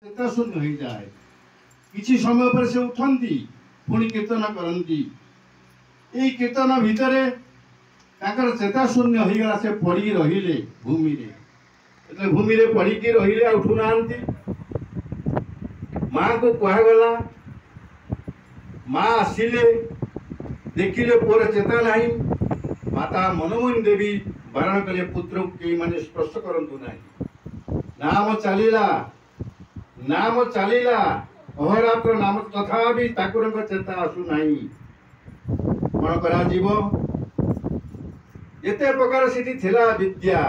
चेता शून्य हो जाए। किसी समय पर से उठती पुणी कीर्तन करती। ये कीर्तन भितर ताकर चेता शून्य हो गला। से पड़ी रहिले भूमि रे, भूमि रे पड़ी रहिले उठू ना। माँ को कहगला, माँ आसिले देखिले पुअर चेता नहीं। माता मनमोहन देवी बारण कले पुत्र के माने स्पर्श करंतु नहीं। नाम चलीला अहरात्र नाम तथापि ठाकुर चेता आसु नहीं। कौन करा जीव एते प्रकार सिटी थिला विद्या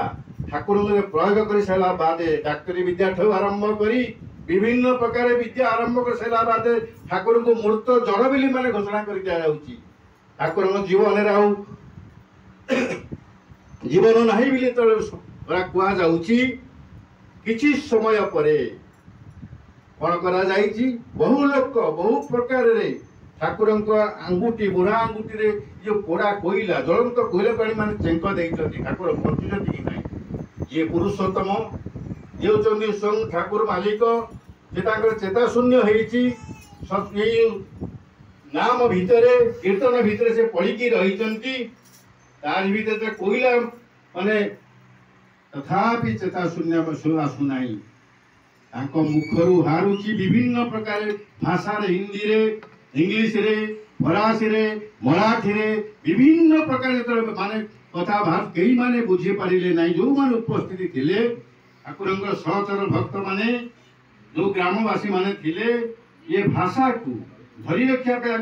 ठाकुर प्रयोग कर सारा बादे डाक्तरी विद्या ठू आरंभ करी विभिन्न प्रकार विद्या आरंभ कर सारा बादे ठाकुर को मूर्त जड़ बोली माने घोषणा कर दिया जाउची। ठाकुर जीवन राउ जीवन नहीं बिले तो कुआ जाउची। किछि समय परे कौन करा जाइछि, बहु लोक बहु प्रकार रे ठाकुर आंगुठी बुढ़ा आंगुठी रे जो पोड़ा कोईला ज्वलंत कोईला पानी माने चेंक देइछथि। ठाकुर बंचुछथि कि नहीं। ये पुरुषोत्तम जे चंदी संग ठाकुर मालिक जे ताकर चेता शून्य होईछि। सब ये नाम भितरे कीर्तन भितरे से पढ़ी रही। तार भितर कोईला माने तथापि चेता शून्य आसु नहीं। मुखरु हारुची विभिन्न प्रकार भाषा रे, हिंदी रे, इंग्लिश रे, फरासी रे, मराठी रे विभिन्न प्रकार माने कथा भाव कई माने बुझी पारिले नहीं। जो मान उपस्थित थिले ठाकुरंकर सहचर भक्त माने जो ग्रामवासी माने थिले ये भाषा को धरी रखा पे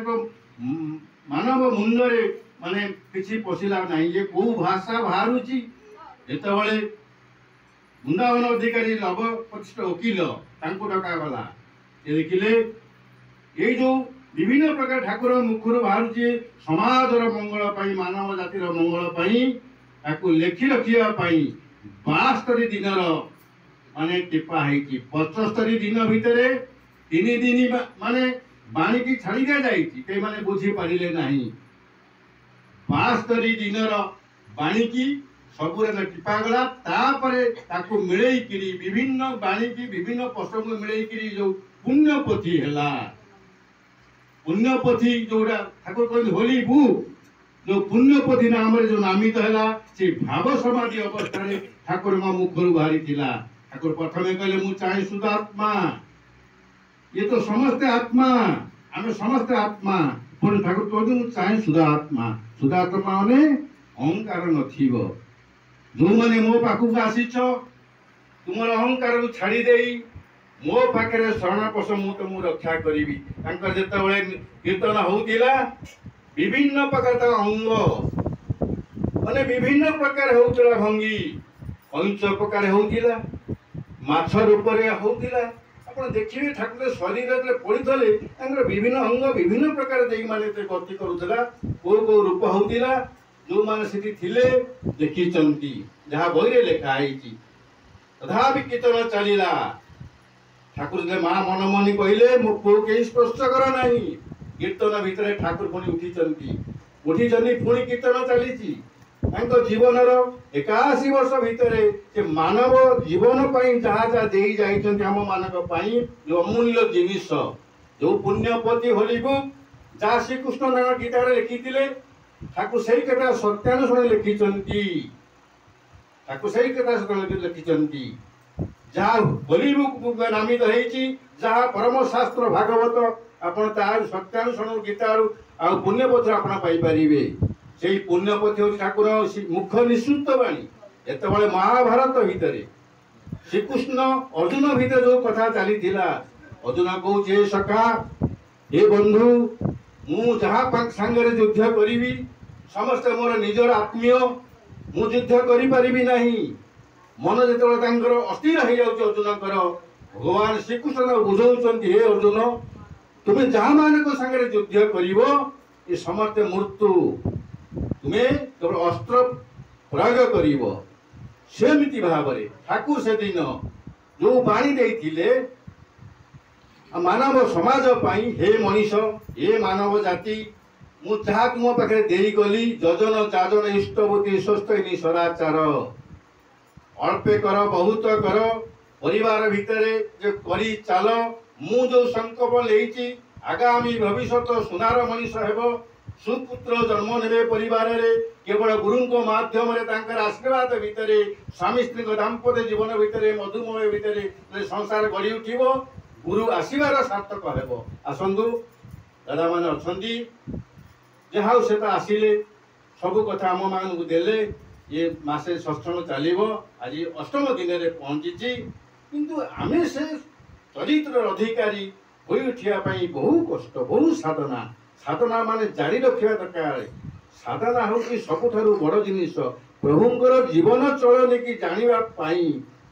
मानव मुंड रे माने किसी पशिला नहीं। ये को भाषा बाहरुची जेतबळे वृंदावन अधिकारी लव प्रतिष्ठ वकील डका गला। देखिले ये जो विभिन्न प्रकार ठाकुर मुखर बाहर समाजर मंगल पाई मानव जातिर मंगल पाई ताकू लेखि रखिया पाई 72 दिन माने टिपा है। 75 दिन भितरे 3 दिन माने बाणी की छाड़ी दिया जाइछि। कई माने बुझी पारिले नहीं। 72 दिन बाणी की सबुरे टिपा गला। तापरे ताकू मिलई किरी विभिन्न बाणी की विभिन्न प्रसंग मिलई किरी जो पुण्यपोथी हैला। पुण्यपोथी जोड़ा ठाकुर कहते होली बु जो पुण्यपोथी नाम रे जो नामित हैला से भाव समाधि अवस्था रे ठाकुर मुखरु बाहरी थिला। ठाकुर प्रथमे कहले मु चाहे शुद्धात्मा। ये तो समस्त आत्मा, आमे समस्त आत्मा। पुणी ठाकुर कहते मु चाहे शुद्धात्मा। शुद्धात्मा माने अहंकार नथिबो। जो माने मो पाखु आसीछ तुमर अहंकार को छाड़ी देई मो पाखे शरण पश मु तुम रक्षा करी। जिते कीर्तन होतिला विभिन्न प्रकार अंग माने विभिन्न प्रकार होतिला भंगी पंच प्रकार होतिला माछ रूप रे होतिला। आपण देखिबे ठाकुर शरीर रे पड़ितले तांकर विभिन्न अंग विभिन्न प्रकार देई माने ते गति करूतला। को रूप होतिला जो माने सिटी थिले देखि चंती जहा बहिरे लेखा आईची। तथापि कीर्तन चलीला। ठाकुर जे मां मनमोहनी कहले मो को के स्पर्श कर नहीं। कीर्तन भितर ठाकुर पुणी उठी पुणी कीर्तन चलीची। तांको जीवनर 81 वर्ष भितर से मानव जीवन पई जहा जहा देई जाइछन्ति हम मानक पई जो अमूल्य जिनिस जो पुण्यपति होली बुक जहा श्री कृष्ण नाम गीता रे लिखिथिले ठाकुर सही कथा सत्यानुसार लिखिछन्ति। ठाकुर सही कथा लिखिछन्ति जहा होली बुक नामित होईची। जहा परम शास्त्र भागवत आपण तार सत्यानुसार गीतारु आ पुण्यपत्र आपण पाई परिबे। सेही पुण्यपति हो ठाकुर मुख्य निश्चित बाणी। एतबळे महाभारत भितरे श्रीकृष्ण अर्जुन भितर जो कथा चली थिला अर्जुन कहूचे सखा हे बंधु मु जहा संगे युद्ध करी समस्त मोर निजर आत्मीय मु युद्ध करी परिबी नहीं। मन जो अस्थिर हो जाउछ अर्जुनकर भगवान श्रीकृष्ण बुझाउछन्ति हे अर्जुन तुम्हें जहाँ मानक संगे युद्ध करिवो ये समस्त मृत्यु तुम्हें केवल अस्त्र प्रयोग करिवो। सेमिति भावरे ठाकुर से दिन जो बाणी देइथिले मानव समाज पाई हे मनीष हे मानव जाति मु जहा तुम पाखे देई गली जजन जाजन इष्टवती स्वस्थनी सदाचार अल्पे कर बहुत कर परिवार भितर जो करी चाल मु जो संकल्प लेइछि आगामी भविष्य सुनार मनीष हेबो सुपुत्र जन्म नेबे परिवार रे केवल गुरु को माध्यम रे तांकर आशीर्वाद भितर स्वामी स्त्री दाम्पत्य जीवन भितर मधुमय भितर संसार गढ़ी उठिबो गुरु आशीर्वाद सार्थक हेबो। आसंतु दादा माने अछंती जहाँ से आसिले सबु कथा आम मान को देले ये मासे सत्संग चलो आज अष्टम दिन में पहुँची किंतु आमे से चरित्र अधिकारी हो उठिया बहु कष्ट बहु साधना साधना माने जारी रखा दरकार। साधना हूँ सबुठारु बड़ जिनिस प्रभुंकर जीवन चलनी की जानिबा पाई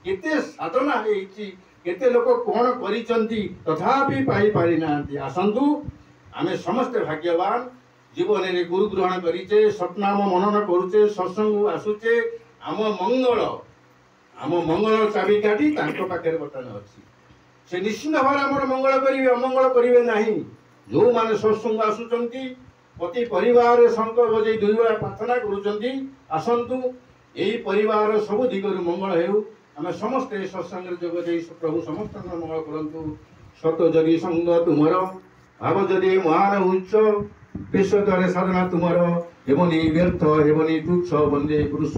केते साधना होईची केते लोक कौन करिसंती तथापि पाई पारि नांती। आसंतु आमे समस्त भाग्यवान जीवन रे गुरु ग्रहण करिचे सतनाम मनन करुचे सत्संग आसुचे आम मंगल चाबी काटी तांको पाखे बर्तमान अच्छी से निश्चिंत भाव आम मंगल करेंगे अमंगल करेंगे नहीं। जो माने सत्संग आसुचंती पति परिवार शंख बजे दुई बेला प्रार्थना करुचंती आसंतु यही परिवार सब दिगरु मंगल हेउ आम समस्त सत्संग जोग दे प्रभु समस्त मंगल करंतु। सत जदि संग तुमर भाव जदि महान उच्च विश्व द्वारे साधना तुमर हेबनी व्यर्थ हेबनी तुच्छ बंदे पुरुष।